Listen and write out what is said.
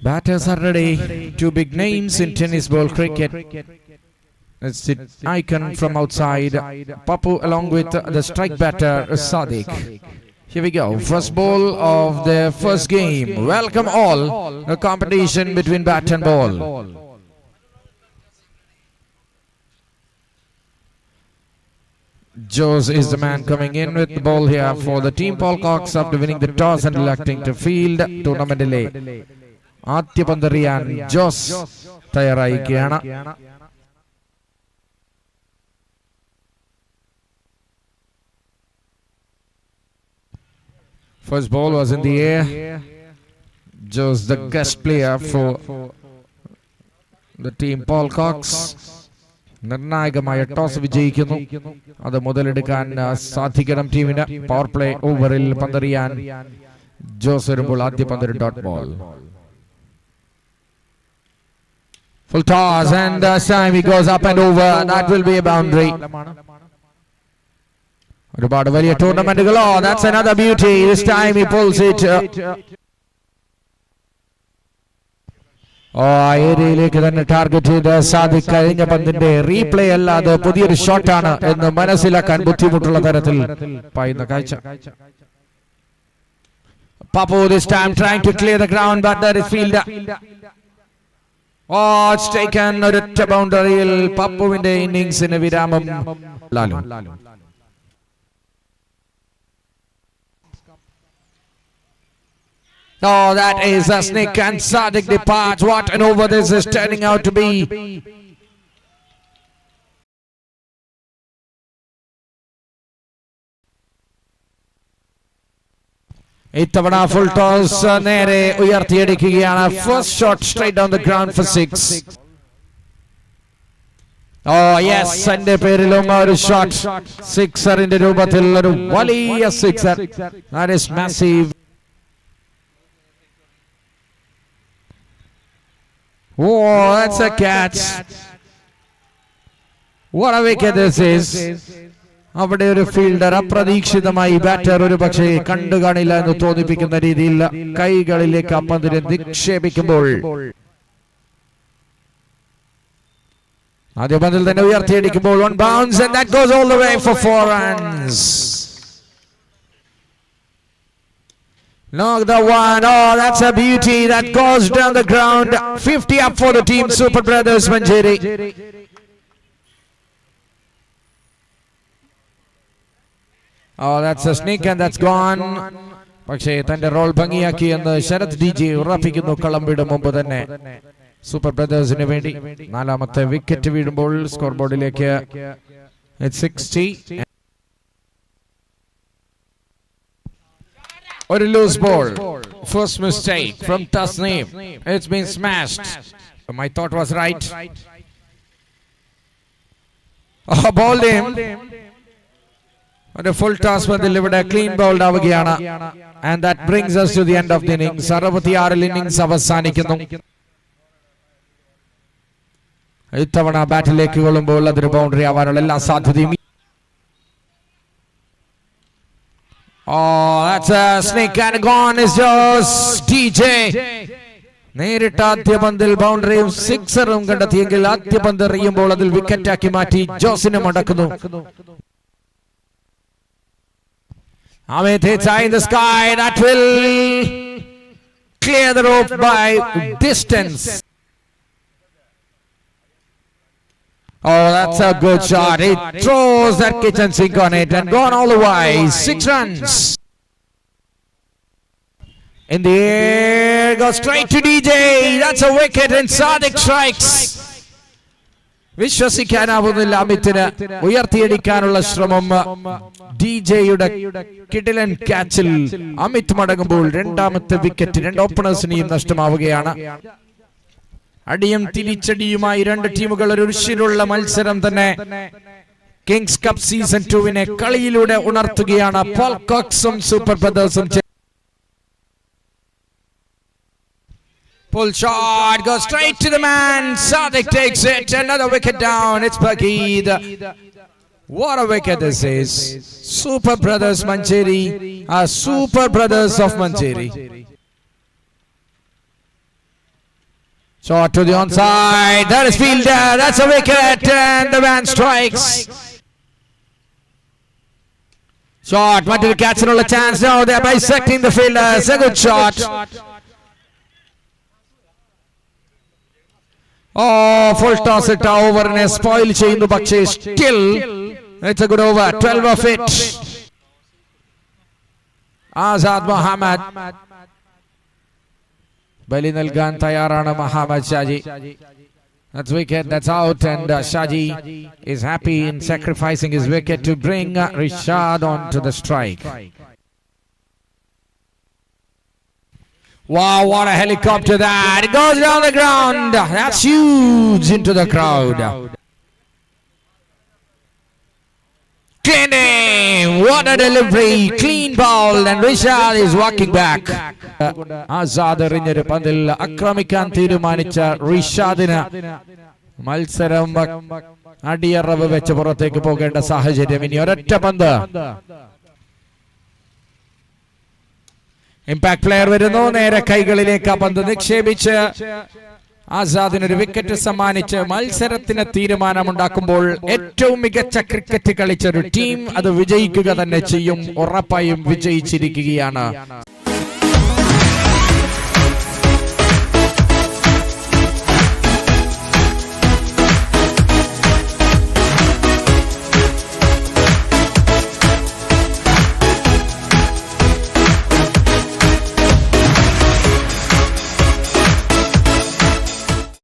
Batters are ready. Two big names in tennis ball cricket. It's the icon from outside, Papu, along with the strike batter Sadiq. Here we go. First ball of the first game. Welcome all. A competition between bat and ball. Jose is the man coming in with the ball here for the team Polcocks after winning the toss and electing to field. ടൂർണമെന്റിലെ ആദ്യ പന്തെറിയാൻ Jose തയ്യാറായിരിക്കുകയാണ്. First ball was in the air. Jose, the guest player for the team Polcocks. നിർണായകമായ toss വിജയിക്കുന്നു. അത് മുതലെടുക്കാൻ സാധിക്കണം ടീമിന്. Power play ഓവറിൽ പന്തെറിയാൻ ജോസ് വരുമ്പോൾ ആദ്യ പന്തൊരു dot ball. Full toss and this time he goes up and over. That will be a boundary. ഒരുപാട് വലിയ ടൂർണമെന്റുകൾ. Oh, that's another beauty. This time he pulls it. ഏരിയയിലേക്ക് തന്നെ ടാർഗറ്റ് ചെയ്ത് സാദിഖ് കഴിഞ്ഞ പന്തിന്റെ റീപ്ലേ അല്ലാതെ പുതിയൊരു ഷോട്ടാണ് എന്ന് മനസ്സിലാക്കാൻ ബുദ്ധിമുട്ടുള്ള തരത്തിൽ പായുന്ന കാഴ്ച. Papu this time trying to clear the ground, but there is fielder. It's taken. ഒരൊറ്റ ബൗണ്ടറിയിൽ പപ്പുവിന്റെ ഇന്നിംഗ്സിന് വിരാമം. Lalu Oh, that is a sneak and Sadiq departs. What an over this is turning out to be. ഇത്തവണ full toss നേരെ ഉയർത്തിയടിക്കുകയാണ്. First shot straight down the ground four 6. Yes, എന്റെ പേരിലും ഒരു shot സിക്സറിന്റെ രൂപത്തിൽ ഒരു വലിയ sixer. That is massive. That's a catch. What a wicket this is. അവിടെ ഒരു ഫീൽഡർ അപ്രതീക്ഷിതമായി ബാറ്റർ ഒരു പക്ഷേ കണ്ടു കാണില്ല എന്ന് തോന്നിപ്പിക്കുന്ന രീതിയിൽ കൈകളിലേക്ക് ആ പന്തിനെ നിക്ഷേപിക്കുമ്പോൾ ആദ്യ പന്തിൽ തന്നെ ഉയർത്തിയടിക്കുമ്പോൾ one bounce and that goes all the way for 4 runs. Knock the one. That's a beauty that goes down the ground. 50 up for the team Super Brothers Manjeri. That's a sneak and that's gone. പക്ഷേ തന്റെ role ഭംഗിയാക്കി എന്ന് Sarath DJ ഉറപ്പിക്കുന്നു കളംബിയുടെ മുമ്പ് തന്നെ. Super ബ്രദേഴ്സിന് വേണ്ടി നാലാമത്തെ wicket വീഴുമ്പോൾ സ്കോർ ബോർഡിലേക്ക് 60. Or a loose ball. First mistake from Tasneem. It's been smashed. My thought was right. Bowled him. And a full toss when delivered a clean bowled avagiyana. And that brings us to the end of the innings. 66 innings അവസാനിക്കുന്നു. ഇത്തവണ ബാറ്റിലേക്ക് കൊള്ളുമ്പോൾ അതൊരു boundary ആവാനുള്ള എല്ലാ സാധ്യതയും. That's a sneak and gone is just DJ. നേരിട്ട് ആദ്യ പന്തിൽ ബൗണ്ടറിയും സിക്സറും കണ്ടെത്തിയെങ്കിൽ ആദ്യ പന്ത് എറിയുമ്പോൾ അതിൽ വിക്കറ്റാക്കി മാറ്റി ജോസിനെ മടക്കുന്നു. Amit hits high in the sky. That will clear the rope by distance. That's a good shot. He throws that kitchen sink on it and gone all the way. 6 runs. In the air, goes straight to DJ. That's a wicket and Sadiq strikes. വിശ്വസിക്കാനാവുന്നില്ല അമിത്തിന്. ഉയർത്തിയടിക്കാനുള്ള ശ്രമം ഡിജെയുടെ കിടിലൻ ക്യാച്ചിൽ അമിത് മടങ്ങുമ്പോൾ രണ്ടാമത്തെ wicket 2 ഓപ്പണേഴ്സിനെയും നഷ്ടമാവുകയാണ്. അടിയും തിരിച്ചടിയുമായി രണ്ട് ടീമുകൾ ഒരു ഉശിരുള്ള മത്സരം തന്നെ കിങ്സ് കപ്പ് സീസൺ 2 കളിയിലൂടെ ഉണർത്തുകയാണ്. പോൾകോക്സും super ബ്രദേഴ്സും. Pull shot, goes straight to the man. Sadiq takes it. Another wicket down. It's Bageed. What a wicket this is. Super Brothers Manjeri are Super Brothers of Manjeri. Shot to the onside. That is fielder. That's a wicket, and the man strikes. Shot. Wanted to catch another chance. Now they are bisecting the fielders. A good shot. Oh, full toss it over and a spoil ചെയ്യുന്നു പക്ഷേ still it's a good over. 12 of it. Azad Mohammed. ബലി നൽകാൻ തയ്യാറാണ് Muhammad Shaji. That's wicket, that's out, and Shaji is happy in sacrificing his wicket to bring Rishad onto the strike. Wow, what a helicopter that! It goes down the ground. That's huge into the crowd. Cleaning! What a delivery! Clean ball, and Rishad is walking back. Azad എറിഞ്ഞൊരു പന്തിൽ ആക്രമിക്കാൻ തീരുമാനിച്ച റിഷാദിന് മത്സരം അടിയറവ് വെച്ച് പുറത്തേക്ക് പോകേണ്ട സാഹചര്യം. ഇനി ഒരൊറ്റ പന്ത്. ഇമ്പാക്ട് പ്ലെയർ വരുന്നു. നേരെ കൈകളിലേക്ക് ആ പന്ത് നിക്ഷേപിച്ച് ആസാദിനൊരു വിക്കറ്റ് സമ്മാനിച്ച് മത്സരത്തിന് തീരുമാനമുണ്ടാക്കുമ്പോൾ ഏറ്റവും മികച്ച ക്രിക്കറ്റ് കളിച്ച ഒരു ടീം അത് വിജയിക്കുക തന്നെ ചെയ്യും. ഉറപ്പായും വിജയിച്ചിരിക്കുകയാണ്.